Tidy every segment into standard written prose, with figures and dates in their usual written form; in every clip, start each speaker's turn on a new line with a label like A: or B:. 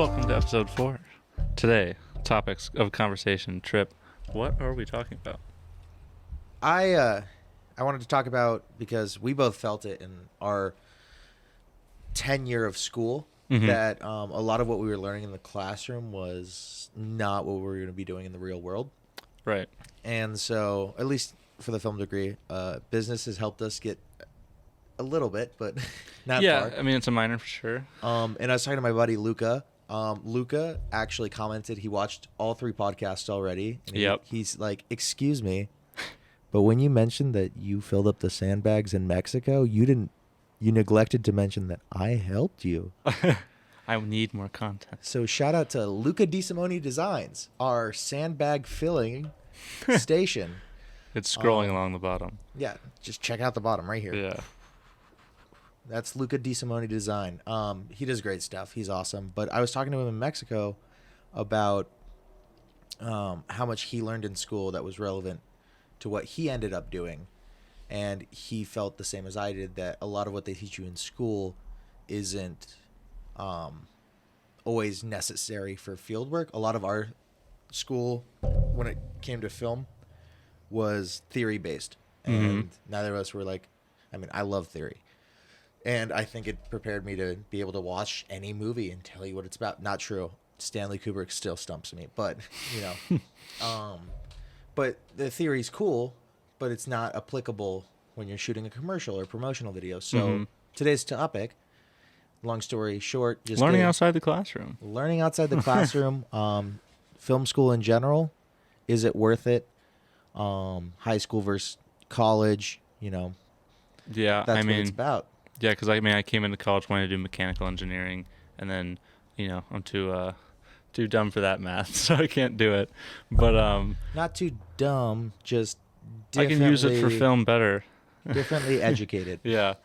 A: Welcome to episode 4. Today, topics of conversation. Tripp, what are we talking about?
B: I wanted to talk about, because we both felt it in our tenure of school, that a lot of what we were learning in the classroom was not what we were going to be doing in the real world.
A: Right.
B: And so, at least for the film degree, business has helped us get a little bit, but not far.
A: I mean, it's a minor for sure.
B: And I was talking to my buddy Luca. Luca actually commented he watched all 3 podcasts already. And he's like, excuse me, but when you mentioned that you filled up the sandbags in Mexico, you neglected to mention that I helped you.
A: I need more content.
B: So shout out to Luca DeSimone Designs, our sandbag filling station.
A: It's scrolling along the bottom.
B: Yeah, just check out the bottom right here.
A: Yeah.
B: That's Luca DeSimone Design. He does great stuff. He's awesome. But I was talking to him in Mexico about how much he learned in school that was relevant to what he ended up doing. And he felt the same as I did, that a lot of what they teach you in school isn't always necessary for field work. A lot of our school, when it came to film, was theory-based. And neither of us were like, I mean, I love theory. And I think it prepared me to be able to watch any movie and tell you what it's about. Not true. Stanley Kubrick still stumps me. But, you know. But the theory's cool, but it's not applicable when you're shooting a commercial or promotional video. So today's topic, long story short, just
A: learning outside the classroom.
B: Learning outside the classroom. Film school in general. Is it worth it? High school versus college, you know.
A: Yeah,
B: that's what it's about.
A: Yeah, because I came into college wanting to do mechanical engineering, and then, you know, I'm too dumb for that math, so I can't do it. But
B: not too dumb, just
A: I can use it for film better.
B: Differently educated.
A: Yeah,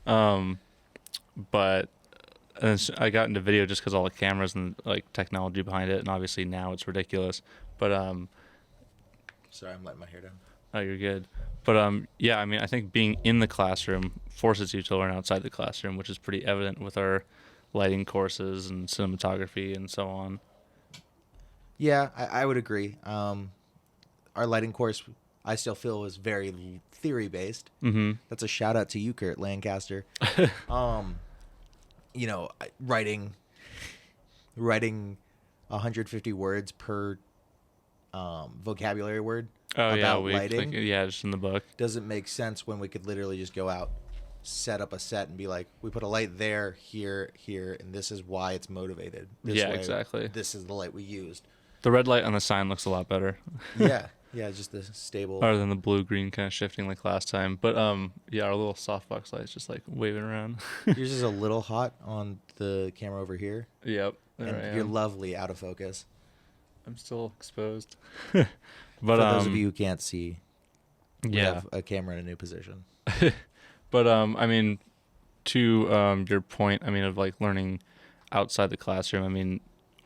A: but I got into video just because all the cameras and like technology behind it, and obviously now it's ridiculous. But
B: sorry, I'm letting my hair down.
A: Oh, you're good. But yeah, I mean, I think being in the classroom forces you to learn outside the classroom, which is pretty evident with our lighting courses and cinematography and so on.
B: Yeah, I would agree. Our lighting course, I still feel, was very theory-based. That's a shout-out to you, Kurt Lancaster. You know, writing 150 words per vocabulary word.
A: Oh, yeah,
B: lighting.
A: Just in the book.
B: Doesn't make sense when we could literally just go out, set up a set, and be like, we put a light there, here, and this is why it's motivated.
A: Exactly.
B: This is the light we used.
A: The red light on the sign looks a lot better.
B: Yeah, just the stable.
A: Other than the blue-green kind of shifting like last time. But yeah, our little softbox light's just like waving around.
B: Yours is a little hot on the camera over here.
A: Yep.
B: And you're lovely out of focus.
A: I'm still exposed.
B: But for those of you who can't see, we have a camera in a new position.
A: But I mean, to your point, I mean, of like learning outside the classroom, I mean,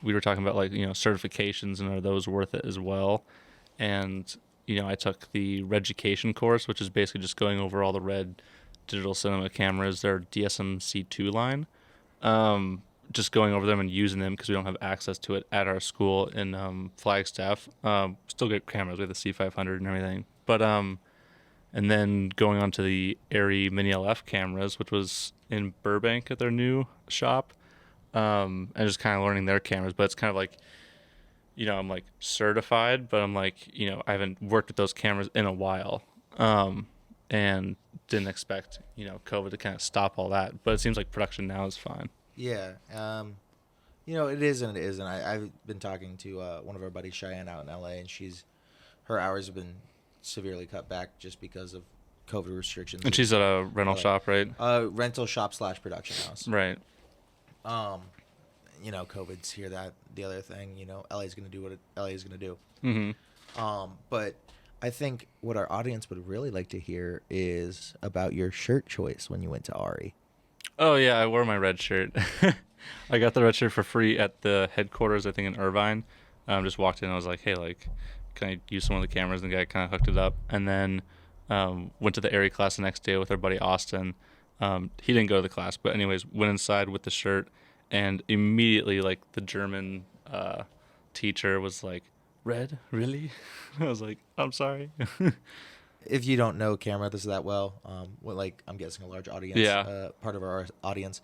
A: we were talking about like, you know, certifications, and are those worth it as well? And, you know, I took the Reducation course, which is basically just going over all the Red digital cinema cameras, their DSM-C2 line. Just going over them and using them because we don't have access to it at our school in Flagstaff. Still get cameras with the C500 and everything. But and then going on to the Arri Mini LF cameras, which was in Burbank at their new shop, and just kind of learning their cameras. But it's kind of like, you know, I'm like certified, but I'm like, you know, I haven't worked with those cameras in a while, and didn't expect, you know, COVID to kind of stop all that. But it seems like production now is fine.
B: Yeah, you know, it is and it isn't. I've been talking to one of our buddies, Cheyenne, out in LA, and her hours have been severely cut back just because of COVID restrictions.
A: And she's at a rental shop, right?
B: Rental shop / production house.
A: Right.
B: You know, COVID's here. That the other thing. You know, LA's going to do what LA is going to do. But I think what our audience would really like to hear is about your shirt choice when you went to Arri.
A: Oh, yeah, I wore my red shirt. I got the red shirt for free at the headquarters, I think, in Irvine. Just walked in and I was like, hey, like, can I use some of the cameras? And the guy kind of hooked it up. And then went to the Arri class the next day with our buddy Austin. He didn't go to the class, but anyways, went inside with the shirt and immediately like the German teacher was like, "Red, really?" I was like, "I'm sorry."
B: If you don't know camera this that well, like I'm guessing a large audience,
A: Yeah,
B: part of our audience,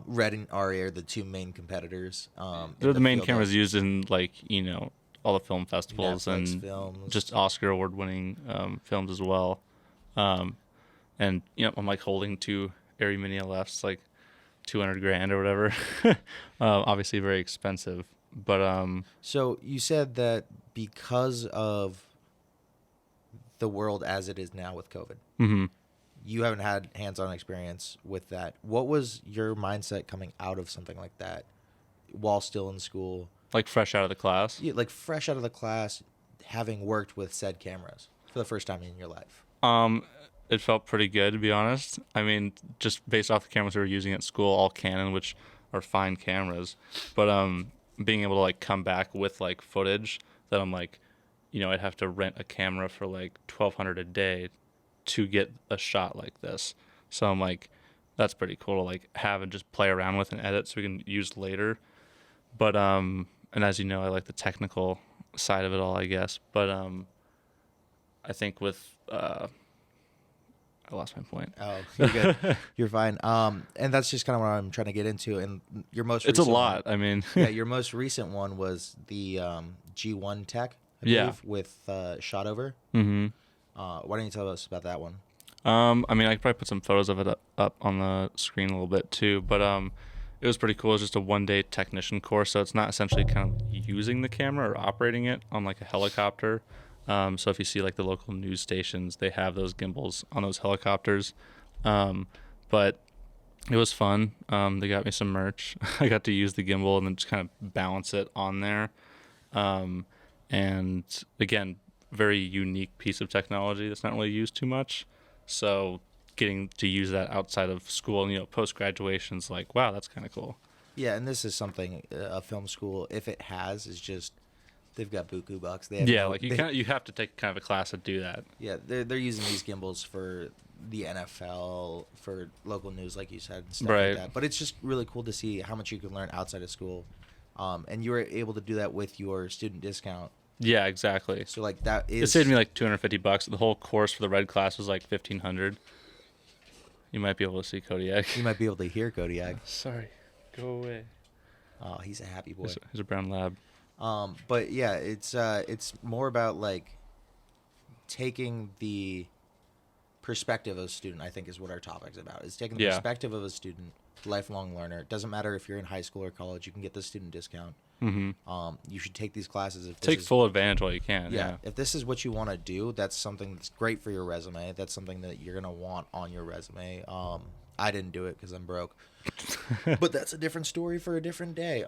B: Red and Ari are the two main competitors
A: they're
B: in
A: the
B: the
A: main
B: field
A: cameras
B: of
A: used in like all the film festivals
B: Netflix
A: and
B: films.
A: just Oscar award winning films as well. Um, and I'm like holding two Arri Mini LFs, like 200 grand or whatever. Obviously very expensive, but
B: So you said that because of the world as it is now with COVID,
A: mhm.
B: you haven't had hands-on experience with that. What was your mindset coming out of something like that while still in school?
A: Like fresh out of the class.
B: Like fresh out of the class, having worked with said cameras for the first time in your life.
A: Um, it felt pretty good to be honest. I mean, just based off the cameras we were using at school, all Canon, which are fine cameras, but being able to like come back with like footage that I'm like, I'd have to rent a camera for like 1,200 a day to get a shot like this. So I'm like, that's pretty cool to like have and just play around with and edit so we can use later. But and as you know, I like the technical side of it all, I guess. But I think with I lost my point.
B: Oh, you're good. You're fine. And that's just kind of what I'm trying to get into. And your most
A: It's a
B: recent
A: lot.
B: one,
A: I mean,
B: yeah, your most recent one was the G1 Tech, I
A: yeah.
B: believe, with shot over.
A: Mm-hmm.
B: Why don't you tell us about that one?
A: I mean, I could probably put some photos of it up on the screen a little bit too, but it was pretty cool. It's just a 1 day technician course, so it's not essentially kind of using the camera or operating it on like a helicopter. So if you see like the local news stations, they have those gimbals on those helicopters. But it was fun. They got me some merch. I got to use the gimbal and then just kind of balance it on there. And again, very unique piece of technology that's not really used too much. So getting to use that outside of school and post graduation's like, wow, that's kind of cool.
B: Yeah, and this is something a film school, if it has, is just they've got buku bucks. They have
A: Yeah,
B: no,
A: like
B: they,
A: you have to take kind of a class to do that.
B: yeah, they're using these gimbals for the NFL, for local news, like you said, and stuff
A: Right.
B: like that. But it's just really cool to see how much you can learn outside of school, and you were able to do that with your student discount.
A: Yeah, exactly.
B: So like that is
A: It saved me like $250. The whole course for the red class was like 1,500. You might be able to see Kodiak.
B: you might be able to hear Kodiak.
A: Sorry, go away.
B: Oh, he's a happy boy.
A: He's a brown lab.
B: But yeah, it's more about like taking the perspective of a student. I think is what our topic's about. Is taking the
A: Yeah.
B: perspective of a student, lifelong learner. It doesn't matter if you're in high school or college. You can get the student discount.
A: Mm-hmm.
B: You should take these classes if this
A: Take
B: is,
A: full advantage while you can.
B: yeah,
A: Yeah.
B: if this is what you want to do, that's something that's great for your resume. That's something that you're gonna want on your resume. I didn't do it because I'm broke, but that's a different story for a different day.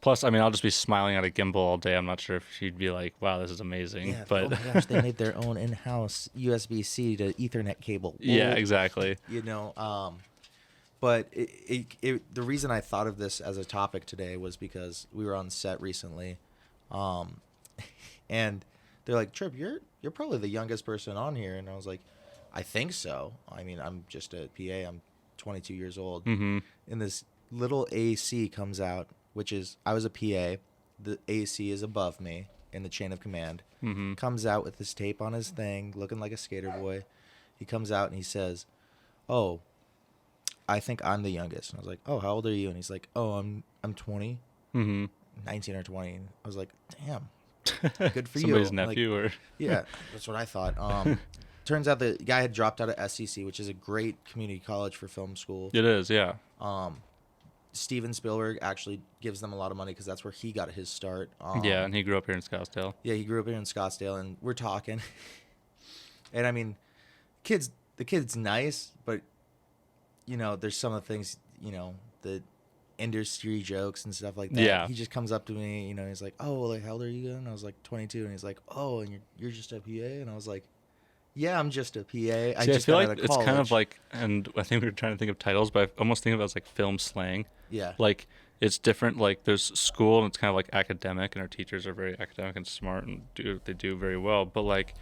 A: Plus, I mean, I'll just be smiling at a gimbal all day. I'm not sure if she'd be like, "Wow, this is amazing."
B: Yeah,
A: But
B: oh my gosh, they made their own in-house USB-C to Ethernet cable.
A: yeah,
B: Oh,
A: exactly.
B: But the reason I thought of this as a topic today was because we were on set recently, and they're like, "Tripp, you're probably the youngest person on here," and I was like, "I think so. I mean, I'm just a PA. I'm 22 years old."
A: Mm-hmm.
B: And this little AC comes out, which is I was a PA. The AC is above me in the chain of command.
A: Mm-hmm.
B: Comes out with his tape on his thing, looking like a skater boy. He comes out and he says, "Oh, I think I'm the youngest." And I was like, "Oh, how old are you?" And he's like, "Oh, I'm 20,
A: Mm-hmm.
B: 19 or 20." And I was like, "Damn, good for you."
A: Somebody's
B: Like,
A: nephew, or
B: yeah, that's what I thought. Turns out the guy had dropped out of SCC, which is a great community college for film school.
A: it is. Yeah.
B: Steven Spielberg actually gives them a lot of money because that's where he got his start.
A: Yeah, and he grew up here in Scottsdale.
B: Yeah, he grew up here in Scottsdale, and we're talking. And I mean, the kid's nice, but there's some of the things, the industry jokes and stuff like that.
A: Yeah.
B: He just comes up to me, he's like, "Oh, like how old are you?" And I was like, 22, and he's like, "Oh, and you're just a PA?" And I was like, "Yeah, I'm just a PA.
A: See, I
B: just
A: feel
B: got
A: like
B: out of
A: it's kind of
B: college."
A: like, and I think we were trying to think of titles, but I almost think of it as like film slang.
B: Yeah.
A: Like it's different. Like there's school, and it's kind of like academic, and our teachers are very academic and smart, and they do very well. But like,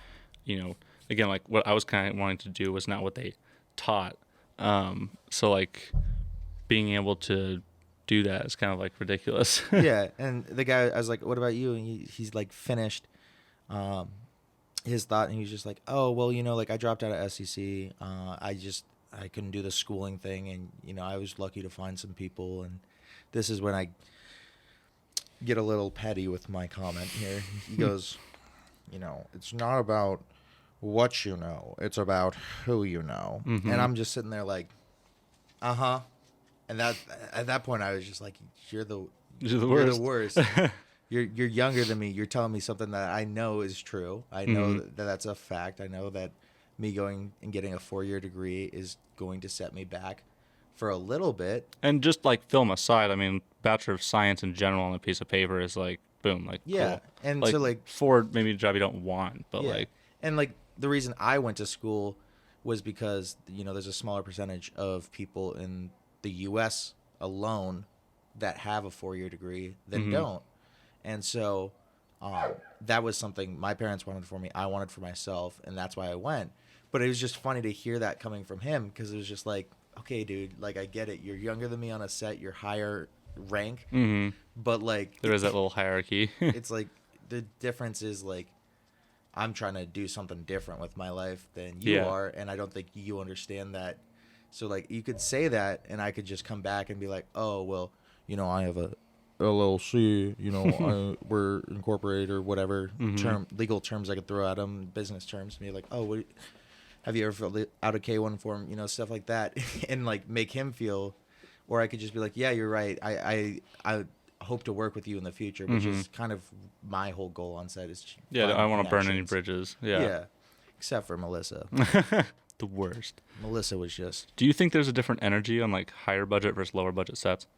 A: again, like what I was kind of wanting to do was not what they taught. So like being able to do that. It's kind of like ridiculous.
B: Yeah, and the guy, I was like, "What about you?" And he's like finished um, his thought, and he was just like, "Oh, well, like I dropped out of SEC. I couldn't do the schooling thing, and I was lucky to find some people, and this is when I get a little petty with my comment here." He goes, "It's not about what you know; it's about who you know."
A: Mm-hmm.
B: And I'm just sitting there like, "Uh huh." And that at that point, I was just like, "You're the
A: You're the
B: You're the
A: worst.
B: worst. You're younger than me. You're telling me something that I know is true. I know that that's a fact. I know that me going and getting a 4-year degree is going to set me back for a little bit."
A: And just like film aside, I mean, Bachelor of Science in general on a piece of paper is like, boom, like
B: Yeah,
A: cool.
B: and
A: Like
B: so like
A: for maybe a job you don't want, but
B: yeah,
A: like,
B: and like the reason I went to school was because there's a smaller percentage of people in the U.S. alone that have a 4-year degree than don't. And so that was something my parents wanted for me. I wanted for myself, and that's why I went. But it was just funny to hear that coming from him because it was just like, okay, dude, like I get it. You're younger than me on a set. You're higher rank, but like
A: there is that little hierarchy.
B: it's like the difference is like I'm trying to do something different with my life than you
A: Yeah.
B: are, and I don't think you understand that. So like you could say that, and I could just come back and be like, oh well, I have a LLC, we're incorporated or whatever legal terms I could throw at them, business terms, and be like, oh, have you ever filled out a K-1 form, stuff like that, and like make him feel, or I could just be like, yeah, you're right. I hope to work with you in the future, which is kind of my whole goal on set is
A: Yeah, I
B: finding
A: don't want to burn any
B: connections.
A: bridges.
B: Yeah.
A: Yeah.
B: Except for Melissa.
A: The worst.
B: Melissa was just,
A: Do you think there's a different energy on like higher budget versus lower budget sets?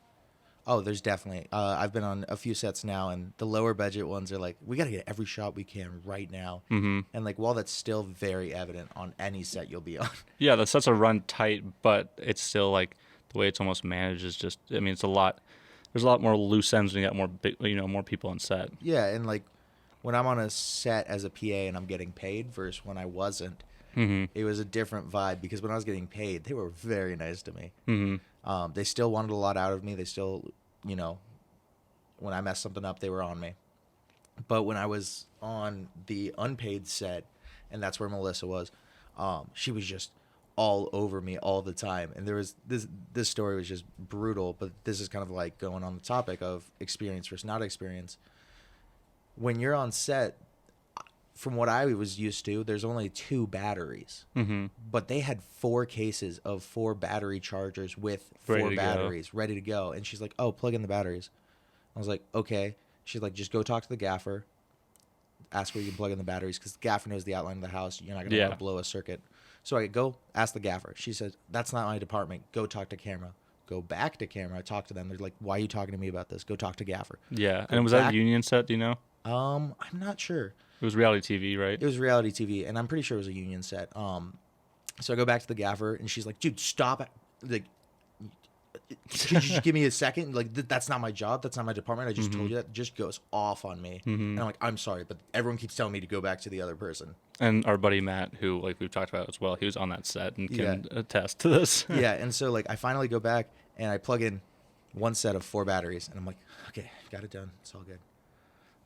B: oh, there's definitely. I've been on a few sets now, and the lower budget ones are like, we got to get every shot we can right now. And like, while that's still very evident on any set you'll be on.
A: Yeah, the sets are run tight, but it's still like the way it's almost managed is just. I mean, it's a lot. There's a lot more loose ends when you got more, more people on set.
B: Yeah, and like when I'm on a set as a PA and I'm getting paid versus when I wasn't, it was a different vibe because when I was getting paid, they were very nice to me. They still wanted a lot out of me. They still, when I messed something up, they were on me. But when I was on the unpaid set, and that's where Melissa was, she was just all over me all the time. And there was this story was just brutal, but this is kind of like going on the topic of experience versus not experience. When you're on set, from what I was used to, there's only 2 batteries, but they had 4 cases of 4 battery chargers with 4 batteries ready to go. And she's like, "Oh, plug in the batteries." I was like, "Okay." She's like, "Just go talk to the gaffer, ask where you can plug in the batteries because the gaffer knows the outline of the house. You're not gonna want to blow a circuit." So I go ask the gaffer. She says, "That's not my department. Go talk to camera." Go back to camera. Talk to them. They're like, "Why are you talking to me about this? Go talk to gaffer."
A: Yeah,
B: Go
A: and was
B: back.
A: that a union set? Do you know?
B: I'm not sure.
A: It was reality TV, right?
B: It was reality TV, and I'm pretty sure it was a union set. So I go back to the gaffer, and she's like, "Dude, stop it! Like, could you just give me a second? Like, that's not my job. That's not my department. I just told you that." Just goes off on me, and I'm like, "I'm sorry, but everyone keeps telling me to go back to the other person."
A: And our buddy Matt, who like we've talked about as well, he was on that set and can attest to this.
B: Yeah, and so like I finally go back and I plug in one set of 4 batteries, and I'm like, "Okay, got it done. It's all good."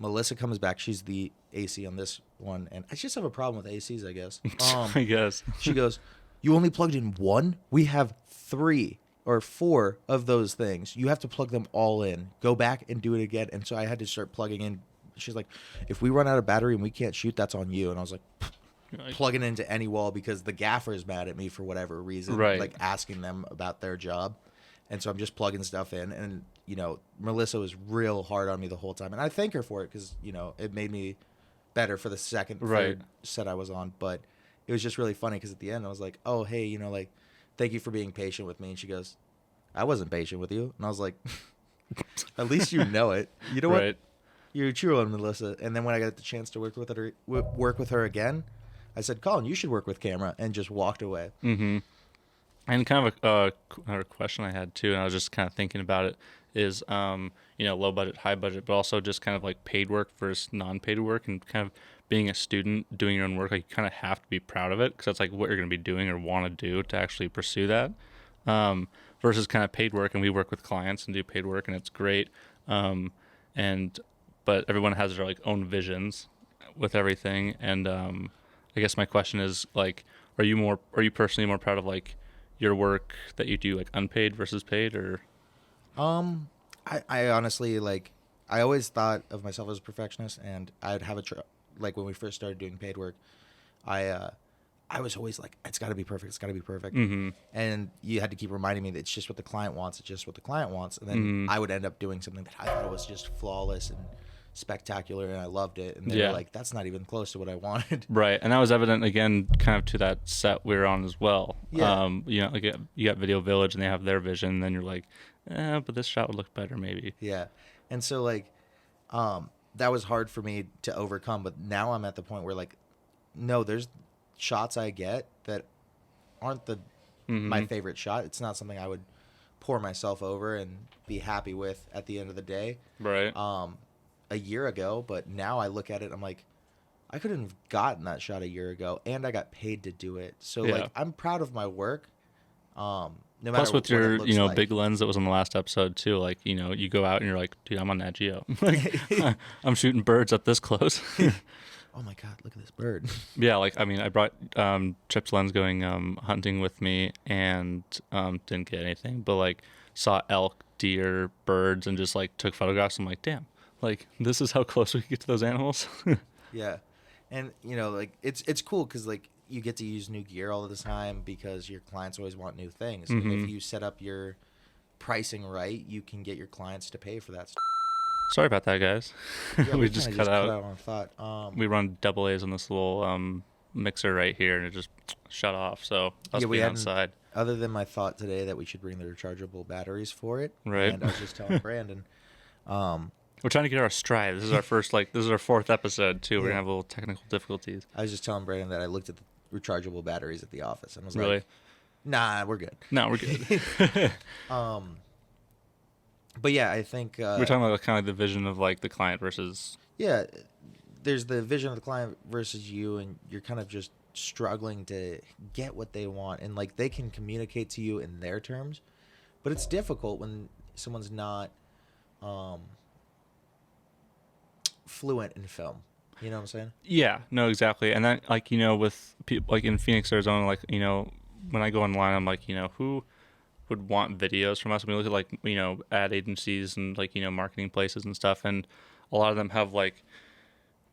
B: Melissa comes back. She's the AC on this one, and I just have a problem with ACs, I guess.
A: I guess.
B: She goes, "You only plugged in 1? We have 3 or 4 of those things. You have to plug them all in. Go back and do it again." And so I had to start plugging in. She's like, "If we run out of battery and we can't shoot, that's on you." And I was like, plugging into any wall because the gaffer is mad at me for whatever reason, like asking them about their job. And so I'm just plugging stuff in, and Melissa was real hard on me the whole time, and I thank her for it because it made me better for the third set I was on. But it was just really funny because at the end I was like, "Oh, hey, like, thank you for being patient with me." And she goes, "I wasn't patient with you," and I was like, "At least you know it. You know what? You're a true one, Melissa." And then when I got the chance to work with her again, I said, "Colin, you should work with camera," and just walked away.
A: And kind of another question I had too, and I was just kind of thinking about it, is low budget, high budget, but also just kind of like paid work versus non-paid work, and kind of being a student doing your own work, like you kind of have to be proud of it because that's like what you're going to be doing or want to do to actually pursue that. versus kind of paid work. And we work with clients and do paid work, and it's great. Um, and but everyone has their like own visions with everything. And I guess my question is like, are you personally more proud of like your work that you do like unpaid versus paid, or?
B: I honestly like. I always thought of myself as a perfectionist, and I'd have like when we first started doing paid work, I I was always like, it's got to be perfect. It's got to be perfect.
A: Mm-hmm.
B: And you had to keep reminding me that it's just what the client wants. It's just what the client wants. And then
A: Mm-hmm.
B: I would end up doing something that I thought was just flawless and spectacular, and I loved it. And they
A: Yeah.
B: were like, that's not even close to what I wanted.
A: Right, and that was evident again, kind of to that set we were on as well.
B: Yeah.
A: You know, like you got Video Village, and they have their vision. And then you're like, but this shot would look better, maybe.
B: Yeah. And so like, that was hard for me to overcome. But now I'm at the point where like, no, there's shots I get that aren't my
A: Mm-hmm.
B: favorite shot. It's not something I would pour myself over and be happy with at the end of the day.
A: Right.
B: A year ago, but now I look at it, I'm like, I couldn't have gotten that shot a year ago, and I got paid to do it. So
A: Yeah.
B: like, I'm proud of my work. No matter
A: Plus, with
B: what it
A: your
B: looks like.
A: big lens that was on the last episode too, like you go out and you're like, dude, I'm on Nat Geo. Like, I'm shooting birds up this close.
B: Oh my god, look at this bird.
A: Yeah, like I mean, I brought Tripp's lens going hunting with me, and didn't get anything, but like saw elk, deer, birds, and just like took photographs. I'm like, damn, like this is how close we can get to those animals.
B: Yeah, and like it's cool because like you get to use new gear all the time because your clients always want new things. And
A: Mhm.
B: if you set up your pricing right, you can get your clients to pay for that stuff.
A: Sorry about that, guys.
B: Yeah,
A: We
B: kinda
A: just cut out.
B: on a thought.
A: We run double A's on this little mixer right here, and it just shut off. So us
B: Yeah, we
A: being
B: hadn't-
A: outside,
B: Other than my thought today that we should bring the rechargeable batteries for it,
A: Right.
B: And I was just telling Brandon,
A: we're trying to get our stride. This is our first, like, this is our fourth episode too. We're
B: Yeah.
A: gonna have a little technical difficulties.
B: I was just telling Brandon that I looked at the rechargeable batteries at the office and was
A: Really?
B: like, "Nah, we're good."
A: No, we're good.
B: But yeah, I think
A: We're talking about kind of like the vision of like the client versus.
B: yeah, there's the vision of the client versus you, and you're kind of just struggling to get what they want, and like they can communicate to you in their terms, but it's difficult when someone's not fluent in film. You know what I'm saying?
A: Yeah, no, exactly. And that, like, with people like in Phoenix, Arizona, like, when I go online, I'm like, who would want videos from us? And we look at like, ad agencies and like, marketing places and stuff. And a lot of them have like,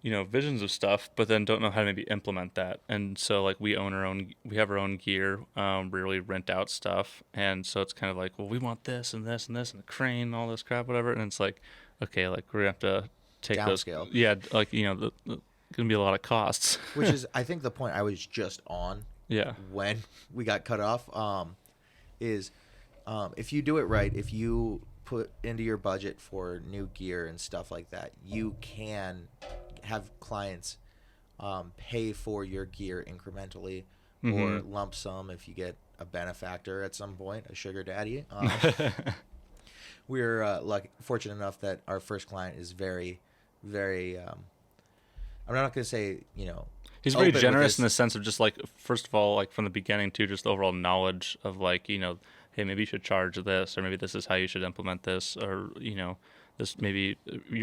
A: visions of stuff, but then don't know how to maybe implement that. And so like we have our own gear, rarely rent out stuff. And so it's kind of like, well, we want this and this and this and a crane and all this crap, whatever. And it's like, okay, like we're gonna have to take those.
B: Downscale.
A: Yeah. Like, gonna be a lot of costs.
B: Which is, I think, the point I was just on
A: Yeah.
B: when we got cut off. Is if you do it right, if you put into your budget for new gear and stuff like that, you can have clients pay for your gear incrementally or lump sum if you get a benefactor at some point, a sugar daddy. We're fortunate enough that our first client is very, very. I'm not going to say
A: He's very
B: open with
A: generous
B: his-
A: in the sense of just like, first of all, like from the beginning too, just overall knowledge of like, hey, maybe you should charge this, or maybe this is how you should implement this, or this maybe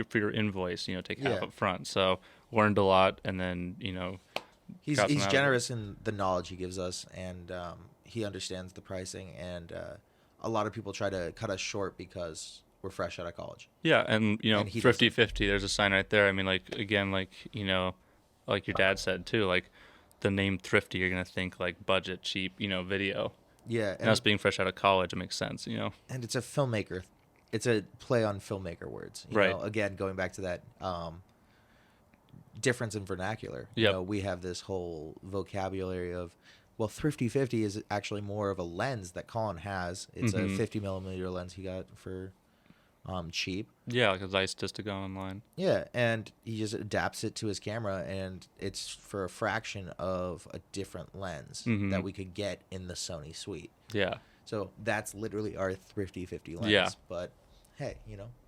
A: for your invoice, take half
B: Yeah.
A: up front. So learned a lot, and then
B: He's
A: got some out of it.
B: generous in the knowledge he gives us, and he understands the pricing. And a lot of people try to cut us short because we're fresh out of college.
A: Yeah, and
B: And he
A: thrifty 50. There's a sign right there. I mean, like again, like like your dad said too, like the name thrifty, you're gonna think like budget, cheap, video.
B: Yeah,
A: And us being fresh out of college, it makes sense,
B: and it's a filmmaker. It's a play on filmmaker words. You
A: Right.
B: know, again, going back to that difference in vernacular.
A: Yep.
B: We have this whole vocabulary of, well, thrifty 50 is actually more of a lens that Colin has. It's a 50 millimeter lens he got for cheap.
A: Yeah, like a Zeiss just to go online.
B: Yeah, and he just adapts it to his camera, and it's for a fraction of a different lens that we could get in the Sony suite.
A: Yeah.
B: So that's literally our thrifty 50 lens.
A: Yeah.
B: But hey,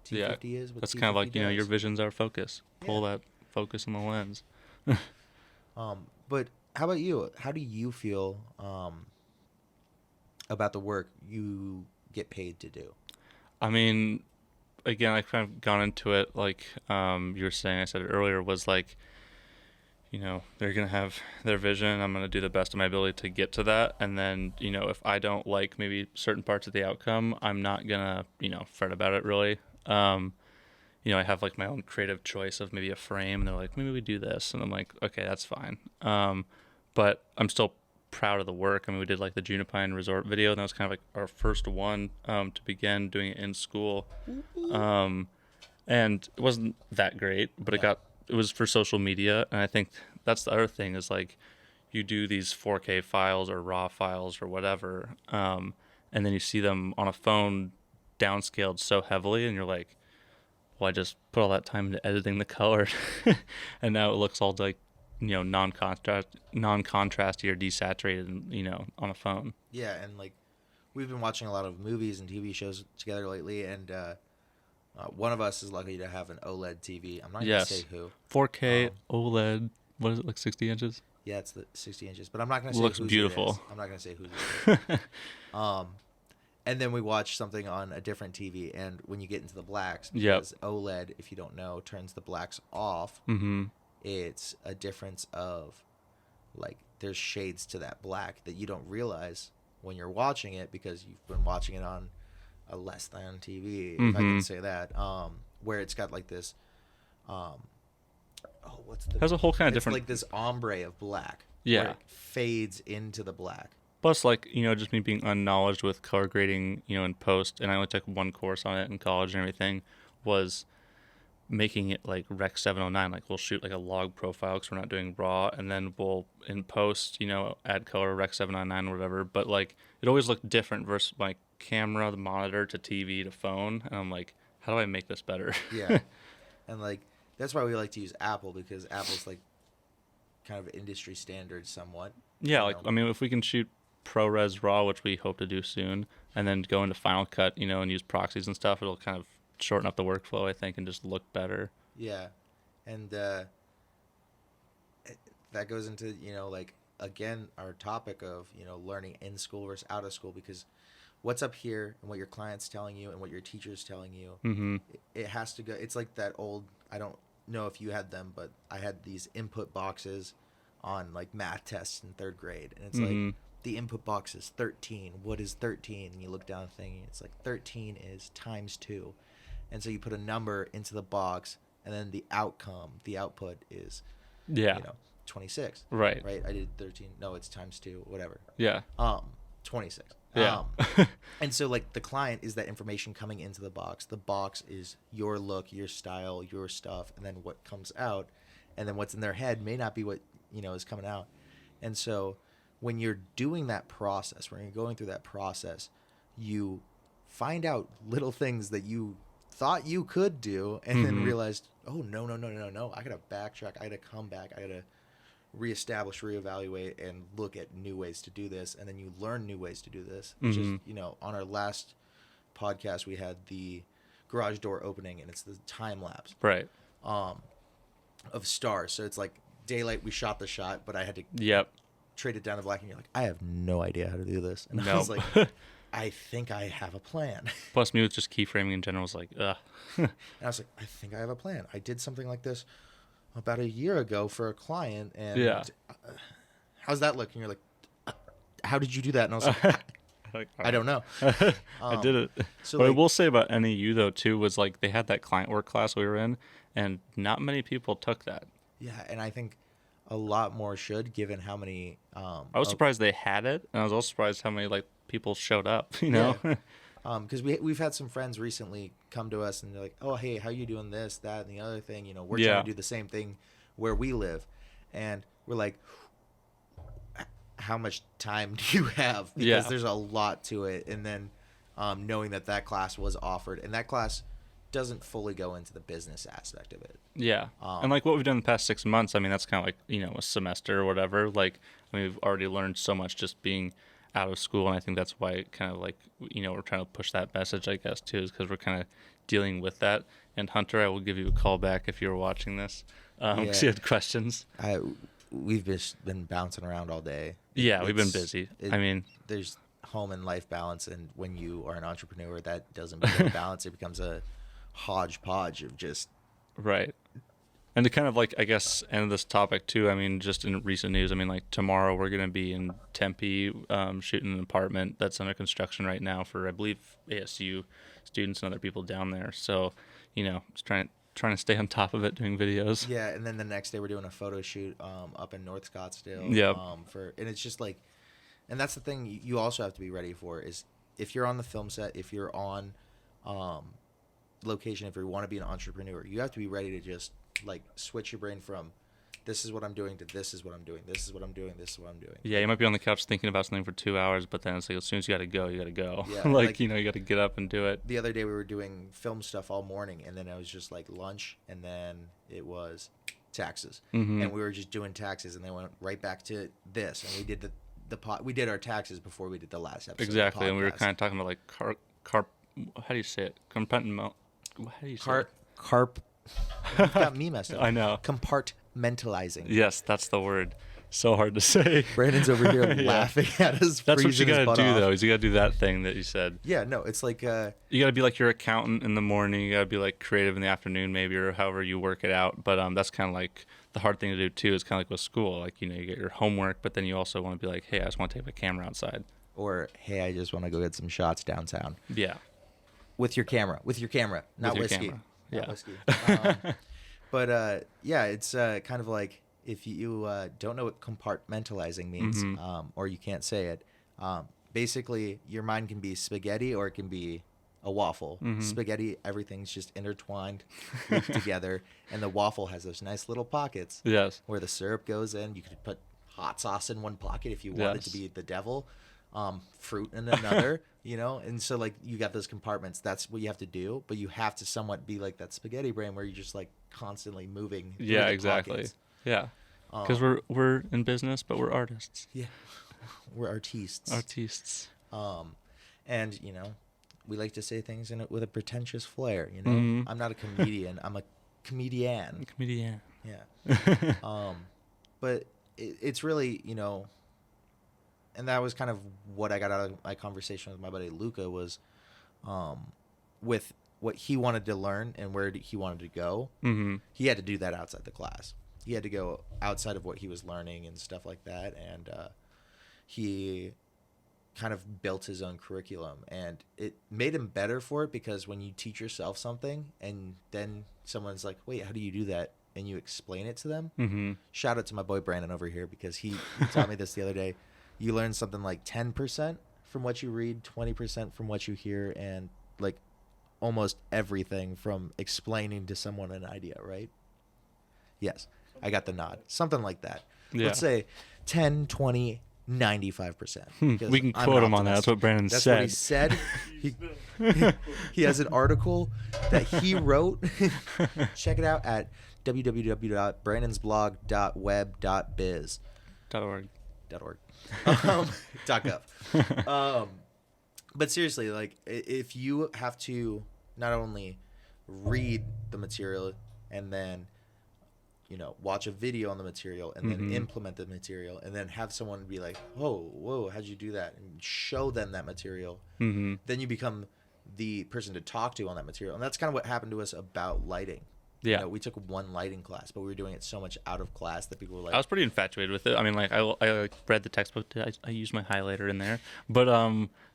B: T50 is what
A: That's kind of like,
B: T50
A: your
B: does.
A: vision's our focus. Pull
B: Yeah.
A: that focus on the lens.
B: But how about you? How do you feel about the work you get paid to do?
A: I mean, again, I've kind of gone into it like you were saying, I said it earlier, was like, they're going to have their vision. I'm going to do the best of my ability to get to that. And then, if I don't like maybe certain parts of the outcome, I'm not going to, fret about it really. I have like my own creative choice of maybe a frame, and they're like, maybe we do this. And I'm like, okay, that's fine. But I'm still proud of the work. I mean, we did like the Junipine Resort video, and that was kind of like our first one to begin doing it in school. And it wasn't that great, but it was for social media. And I think that's the other thing is like you do these 4K files or RAW files or whatever, and then you see them on a phone downscaled so heavily, and you're like, well, I just put all that time into editing the color, and now it looks all like, non-contrasty or desaturated, on a phone.
B: Yeah, and like we've been watching a lot of movies and TV shows together lately, and one of us is lucky to have an OLED TV. I'm not going to say who.
A: 4K OLED. What is it, like 60 inches?
B: Yeah, it's the 60 inches, but I'm not going to say
A: looks
B: whose
A: beautiful.
B: It is. I'm not going to say whose it is. And then we watch something on a different TV, and when you get into the blacks, because OLED, if you don't know, turns the blacks off, it's a difference of, like, there's shades to that black that you don't realize when you're watching it because you've been watching it on a less than TV, if I can say that, where it's got, like, this,
A: has a whole kind of different,
B: like this ombre of black.
A: Yeah.
B: Where it fades into the black.
A: Plus, like, just me being unknowledge with color grading, in post, and I only took one course on it in college and everything, was making it like Rec 709. Like, we'll shoot like a log profile because we're not doing raw, and then we'll, in post, add color Rec 709 or whatever. But, like, it always looked different versus my camera, the monitor, to TV, to phone. And I'm like, how do I make this better?
B: Yeah. And, like, that's why we like to use Apple, because Apple's, like, kind of industry standard somewhat.
A: Yeah, like, I mean, if we can shoot ProRes RAW, which we hope to do soon, and then go into Final Cut, and use proxies and stuff, it'll kind of shorten up the workflow, I think, and just look better.
B: Yeah. And that goes into, like, again, our topic of, learning in school versus out of school, because what's up here and what your client's telling you and what your teacher's telling you, it has to go. It's like that old, I don't know if you had them, but I had these input boxes on, like, math tests in 3rd grade, and it's like, the input box is 13. What is 13? And you look down the thing, and it's like 13 is times 2. And so you put a number into the box, and then the output is, 26.
A: Right.
B: Right? I did 13. No, it's times 2, whatever.
A: Yeah.
B: 26.
A: Yeah.
B: And so, like, the client is that information coming into the box. The box is your look, your style, your stuff, and then what comes out. And then what's in their head may not be what, is coming out. And so when you're doing that process, when you're going through that process, you find out little things that you thought you could do, and then realized, oh, no. I got to backtrack. I got to come back. I got to reestablish, reevaluate, and look at new ways to do this. And then you learn new ways to do this. Which is, on our last podcast, we had the garage door opening, and it's the time lapse.
A: Right.
B: Of stars. So it's like daylight, we shot the shot, but I had to trade it down to black, and you're like, I have no idea how to do this. And I was like, I think I have a plan.
A: Plus, me with just keyframing in general was like, ugh.
B: And I was like, I think I have a plan. I did something like this about a year ago for a client, and how's that look? And you're like, how did you do that? And I was like, I don't know.
A: I did it.
B: So,
A: what
B: like,
A: I will say about NEU, though, too, was like they had that client work class we were in, and not many people took that. Yeah,
B: and I think a lot more should, given how many.
A: I was surprised they had it, and I was also surprised how many people showed up.
B: Because we've had some friends recently come to us and they're like, oh, hey, how you doing this, that, and the other thing? We're trying to do the same thing where we live, and we're like, how much time do you have? Because there's a lot to it, and then knowing that class was offered, and that class doesn't fully go into the business aspect of it.
A: Yeah. And like what we've done the past 6 months, I mean, that's kind of like, a semester or whatever. Like, I mean, we've already learned so much just being out of school. And I think that's why kind of like, we're trying to push that message, I guess, too, is because we're kind of dealing with that. And Hunter, I will give you a call back if you're watching this, because you had questions.
B: We've just been bouncing around all day.
A: Yeah, we've been busy. I mean,
B: there's home and life balance, and when you are an entrepreneur, that doesn't become a balance. It becomes a hodgepodge of just
A: Right. And to kind of like, I guess, end this topic too, I mean, just in recent news, I mean, like tomorrow we're going to be in Tempe shooting an apartment that's under construction right now for, I believe, ASU students and other people down there. So, just trying to stay on top of it, doing videos.
B: yeah. And then the next day we're doing a photo shoot up in North Scottsdale.
A: Yep.
B: And it's just like, and that's the thing you also have to be ready for is if you're on the film set, if you're on location, if you want to be an entrepreneur, you have to be ready to just like switch your brain from this is what I'm doing to this is what I'm doing, this is what I'm doing, this is what I'm doing.
A: Yeah, you might be on the couch thinking about something for 2 hours, but then it's like as soon as you got to go, you got to go.
B: Yeah,
A: like, you got to get up and do it.
B: The other day we were doing film stuff all morning, and then it was just like lunch, and then it was taxes, and we were just doing taxes, and then went right back to this, and we did we did our taxes before we did the last episode.
A: Exactly, and we were kind of talking about like how do you say it? How do you say it?
B: You got me messed up.
A: I know.
B: Compartmentalizing.
A: Yes, that's the word. So hard to say.
B: Brandon's over here
A: Yeah.
B: laughing at us.
A: That's what you
B: got to
A: do, though, is you got to do that thing that you said.
B: Yeah, no, it's like...
A: you got to be like your accountant in the morning. You got to be like creative in the afternoon, maybe, or however you work it out. But that's kind of like the hard thing to do, too, is kind of like with school. Like, you get your homework, but then you also want to be like, hey, I just want to take my camera outside.
B: Or, hey, I just want to go get some shots downtown.
A: Yeah.
B: With your camera, not
A: With your
B: whiskey.
A: camera.
B: Not
A: Yeah.
B: whiskey. But yeah, it's kind of like if you don't know what compartmentalizing means, or you can't say it, basically your mind can be spaghetti or it can be a waffle. Spaghetti, everything's just intertwined looped together, and the waffle has those nice little pockets
A: Yes.
B: where the syrup goes in. You could put hot sauce in one pocket if you wanted to be the devil. Fruit in another, and so like you got those compartments. That's what you have to do, but you have to somewhat be like that spaghetti brain where you're just like constantly moving.
A: Yeah, exactly.
B: Pockets.
A: Yeah, because we're in business, but we're artists.
B: Yeah, we're artistes.
A: Artists.
B: And we like to say things with a pretentious flair. I'm not a comedian. I'm a comedian.
A: Comedian.
B: Yeah. But it's really and that was kind of what I got out of my conversation with my buddy Luca was with what he wanted to learn and where he wanted to go. He had to do that outside the class. He had to go outside of what he was learning and stuff like that. And he kind of built his own curriculum. And it made him better for it because when you teach yourself something and then someone's like, wait, how do you do that? And you explain it to them. Shout out to my boy Brandon over here because he taught me this the other day. You learn something like 10% from what you read, 20% from what you hear, and like almost everything from explaining to someone an idea, right? Yes, I got the nod. Something like that.
A: Yeah.
B: Let's say 10, 20, 95%.
A: We can quote him on that. That's what Brandon said.
B: That's what he said. He has an article that he wrote. Check it out at www.brandonsblog.web.biz.
A: .org.
B: .gov. But seriously, like if you have to not only read the material and then watch a video on the material and then implement the material and then have someone be like, whoa, how'd you do that, and show them that material, then you become the person to talk to on that material. And that's kind of what happened to us about lighting.
A: Yeah.
B: We took one lighting class, but we were doing it so much out of class that people were like...
A: I was pretty infatuated with it. I mean, like, I like, read the textbook. I used my highlighter in there. But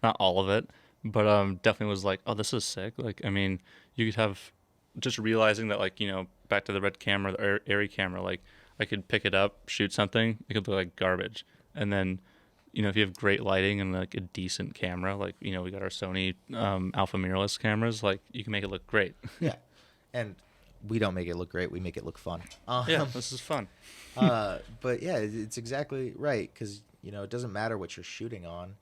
A: not all of it. But definitely was like, oh, this is sick. Like, I mean, you could have... Just realizing that, like, back to the red camera, the Airy camera, like, I could pick it up, shoot something, it could look like garbage. And then, if you have great lighting and, like, a decent camera, like, we got our Sony Alpha mirrorless cameras, like, you can make it look great.
B: Yeah. And... we don't make it look great. We make it look fun.
A: Yeah, this is fun.
B: But yeah, it's exactly right because it doesn't matter what you're shooting on;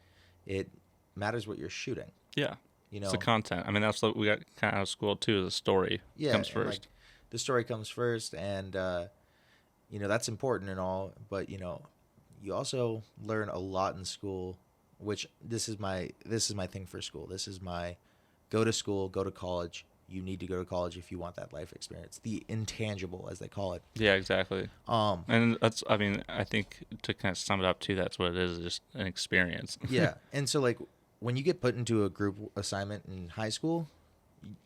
B: it matters what you're shooting.
A: Yeah, it's the content. I mean, that's what we got kind of out of school too. The story comes first.
B: Like, the story comes first, and that's important and all. But you also learn a lot in school. Which this is my thing for school. This is my go to school, go to college. you need to go to college if you want that life experience, the intangible, as they call it.
A: Yeah, exactly.
B: Um,
A: And that's, I mean, I think to kind of sum it up too, that's what it is, just an experience.
B: yeah. And so, like, when you get put into a group assignment in high school,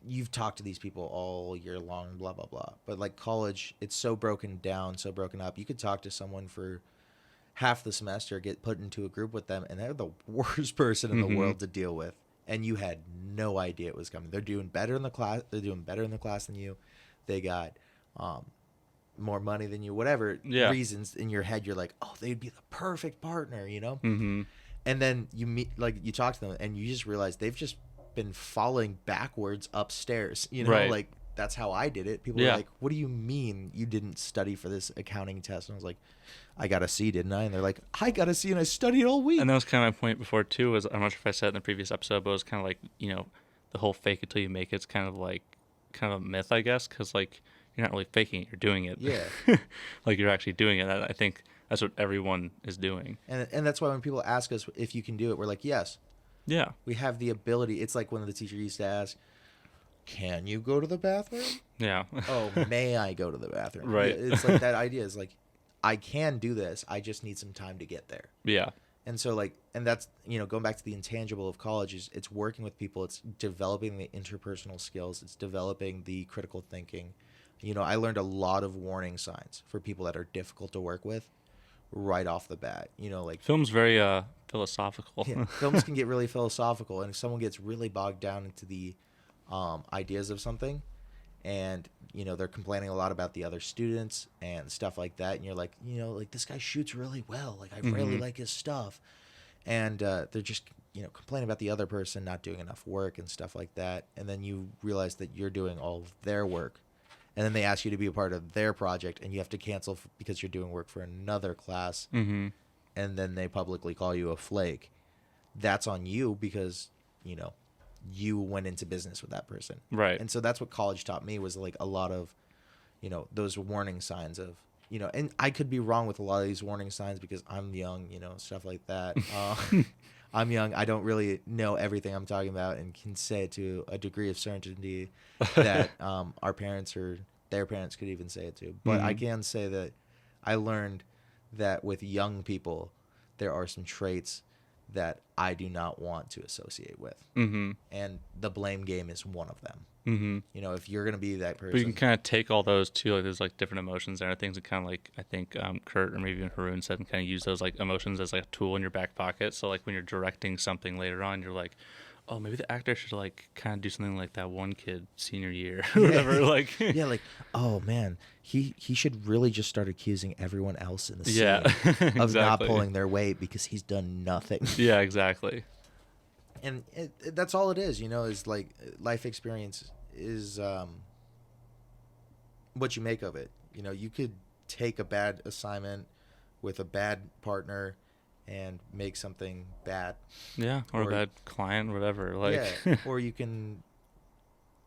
B: you've talked to these people all year long, blah, blah, blah. But, like, college, it's so broken down, so broken up. You could talk to someone for half the semester, get put into a group with them, and they're the worst person in the world to deal with. And you had no idea it was coming. They're doing better in the class. They're doing better in the class than you. They got more money than you. Whatever reasons in your head, you're like, oh, they'd be the perfect partner, you know. And then you meet, like, you talk to them, and you just realize they've just been falling backwards upstairs. You know,
A: Right.
B: like, that's how I did it. People were like, what do you mean you didn't study for this accounting test? And I was like, I got a C, didn't I? And they're like, I got a C and I studied all week.
A: And that was kind of my point before too, was I'm not sure if I said it in the previous episode, but it was kind of like, you know, the whole fake it till you make it's kind of like kind of a myth, I guess, because like you're not really faking it, you're doing it.
B: Yeah.
A: Like you're actually doing it. I think that's what everyone is doing.
B: And that's why when people ask us if you can do it, we're like, yes.
A: Yeah.
B: We have the ability. It's like when the teacher used to ask, can you go to the bathroom?
A: Yeah.
B: Oh, may I go to the bathroom?
A: Right.
B: It's like that idea is like, I can do this. I just need some time to get there.
A: Yeah.
B: And so, like, and that's, you know, going back to the intangible of college, is it's working with people. It's developing the interpersonal skills. It's developing the critical thinking. You know, I learned a lot of warning signs for people that are difficult to work with right off the bat. You know, like,
A: Film's very philosophical.
B: yeah, films can get really philosophical. And if someone gets really bogged down into the ideas of something, and, you know, they're complaining a lot about the other students and stuff like that, and you're like, you know, like, this guy shoots really well, like, I really like his stuff, and they're just, you know, complaining about the other person not doing enough work and stuff like that, and then you realize that you're doing all of their work, and then they ask you to be a part of their project, and you have to cancel because you're doing work for another class, and then they publicly call you a flake. That's on you because, you know, you went into business with that person.
A: Right.
B: And so that's what college taught me, was like a lot of, you know, those warning signs of, you know, and I could be wrong with a lot of these warning signs because I'm young, you know, stuff like that. I'm young. I don't really know everything I'm talking about and can say it to a degree of certainty that our parents or their parents could even say it to. But I can say that I learned that with young people, there are some traits that I do not want to associate with. And the blame game is one of them. You know, if you're going to be that person.
A: But you can kind of take all those too, like there's like different emotions and things, and kind of like, I think Kurt or maybe even Haroon said, and kind of use those like emotions as like a tool in your back pocket. So like when you're directing something later on, you're like, oh, maybe the actor should like kind of do something like that one kid senior year or whatever. Like,
B: yeah, like, oh man, he should really just start accusing everyone else in the scene
A: exactly.
B: of not pulling their weight because he's done nothing.
A: Yeah, exactly.
B: And that's all it is, you know, is like life experience is what you make of it. You know, you could take a bad assignment with a bad partner and make something bad.
A: Yeah, or a bad client, whatever. Like,
B: yeah, or you can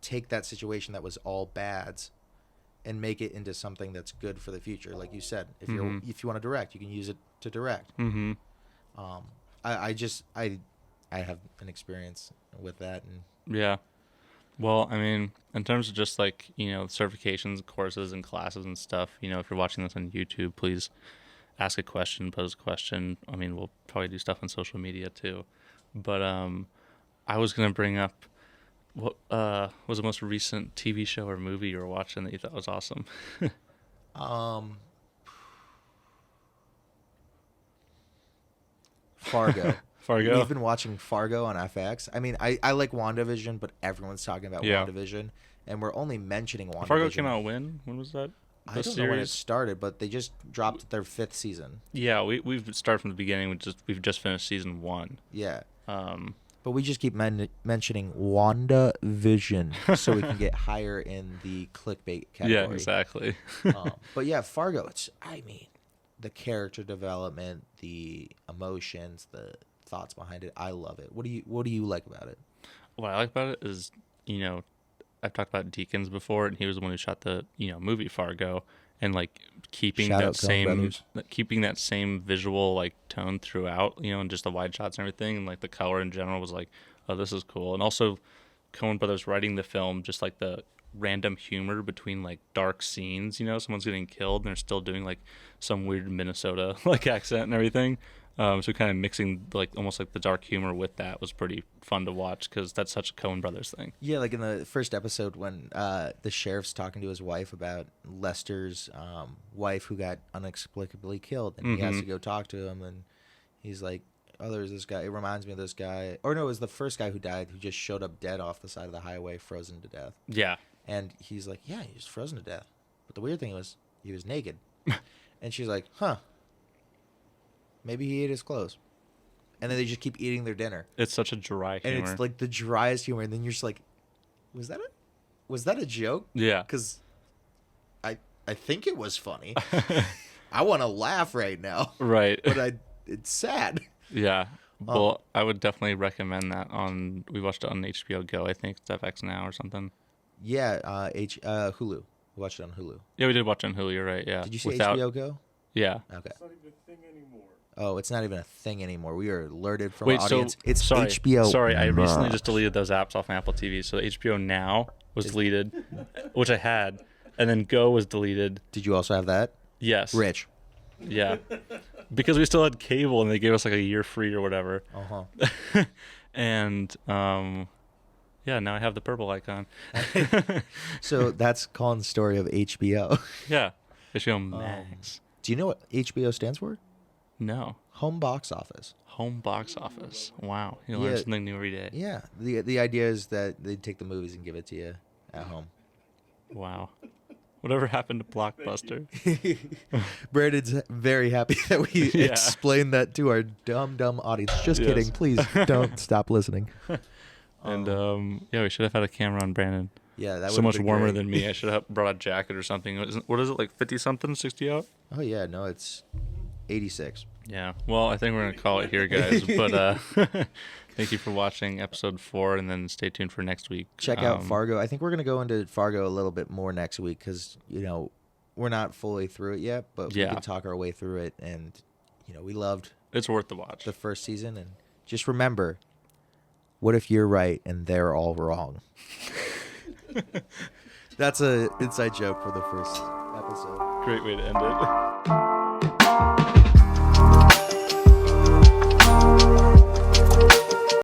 B: take that situation that was all bads and make it into something that's good for the future. Like you said, if you want to direct, you can use it to direct. I have an experience with that, and
A: yeah. Well, I mean, in terms of just like, you know, certifications, courses, and classes and stuff, you know, if you're watching this on YouTube, please ask a question, pose a question. I mean, we'll probably do stuff on social media too. But I was going to bring up, what was the most recent TV show or movie you were watching that you thought was awesome?
B: Fargo.
A: Fargo?
B: We've been watching Fargo on FX. I mean, I like WandaVision, but everyone's talking about WandaVision, and we're only mentioning WandaVision.
A: Fargo came out when? When was that?
B: I don't know when it started, but they just dropped their 5th season.
A: Yeah, we've started from the beginning. We've just finished season 1.
B: Yeah. But we just keep mentioning WandaVision so we can get higher in the clickbait category.
A: Yeah, exactly.
B: But yeah, Fargo. I mean, the character development, the emotions, the thoughts behind it. I love it. What do you like about it?
A: What I like about it is, you know, I've talked about Deakins before, and he was the one who shot the, you know, movie Fargo, and like keeping that same visual like tone throughout, you know, and just the wide shots and everything, and like the color in general was like, oh, this is cool. And also Coen brothers writing the film, just like the random humor between like dark scenes, someone's getting killed and they're still doing like some weird Minnesota like accent and everything. So kind of mixing like almost like the dark humor with that was pretty fun to watch because that's such a Coen brothers thing.
B: Yeah, like in the first episode when the sheriff's talking to his wife about Lester's wife who got inexplicably killed, and he has to go talk to him, and he's like, oh, there's this guy. It reminds me of this guy. Or no, it was the first guy who died who just showed up dead off the side of the highway, frozen to death.
A: Yeah.
B: And he's like, yeah, he was frozen to death. But the weird thing was he was naked. And she's like, huh. Maybe he ate his clothes. And then they just keep eating their dinner.
A: It's such a dry humor.
B: And it's like the driest humor. And then you're just like, was that a joke?
A: Yeah.
B: Because I think it was funny. I want to laugh right now.
A: Right.
B: But it's sad.
A: Yeah. Well, I would definitely recommend that we watched it on HBO Go. I think it's FX now or something.
B: Yeah. Hulu. We watched it on Hulu.
A: Yeah, we did watch it on Hulu. You're right. Yeah.
B: Did you say HBO Go?
A: Yeah.
B: Okay.
C: It's not even a thing anymore.
B: Oh, it's not even a thing anymore. We are alerted from
A: Wait,
B: our audience.
A: so
B: It's
A: sorry,
B: HBO.
A: Sorry, I recently just deleted those apps off my Apple TV. So HBO Now was deleted, which I had, and then Go was deleted.
B: Did you also have that?
A: Yes.
B: Rich.
A: Yeah. Because we still had cable, and they gave us like a year free or whatever.
B: Uh-huh.
A: And yeah, now I have the purple icon.
B: So that's Colin's story of HBO.
A: Yeah, HBO Max.
B: Do you know what HBO stands for?
A: No.
B: Home Box Office.
A: Home box office. Wow, you learn
B: Yeah.
A: something new every day.
B: Yeah. The idea is that they take the movies and give it to you at home.
A: Wow. Whatever happened to Blockbuster?
B: Brandon's very happy that we
A: Yeah.
B: explained that to our dumb audience. Just
A: Yes.
B: kidding. Please don't stop listening.
A: And yeah, we should have had a camera on Brandon.
B: Yeah, that
A: So
B: would
A: much warmer than me. I should have brought a jacket or something. What is it, like 50 something, 60 out?
B: Oh yeah, no, it's 86.
A: Yeah. Well, I think we're gonna call it here, guys. But thank you for watching episode 4, and then stay tuned for next week.
B: Check out Fargo. I think we're gonna go into Fargo a little bit more next week because we're not fully through it yet, but we
A: Yeah.
B: can talk our way through it. And we loved
A: It's worth the watch.
B: the first season. And just remember, what if you're right and they're all wrong? That's a inside joke for the first episode.
A: Great way to end it.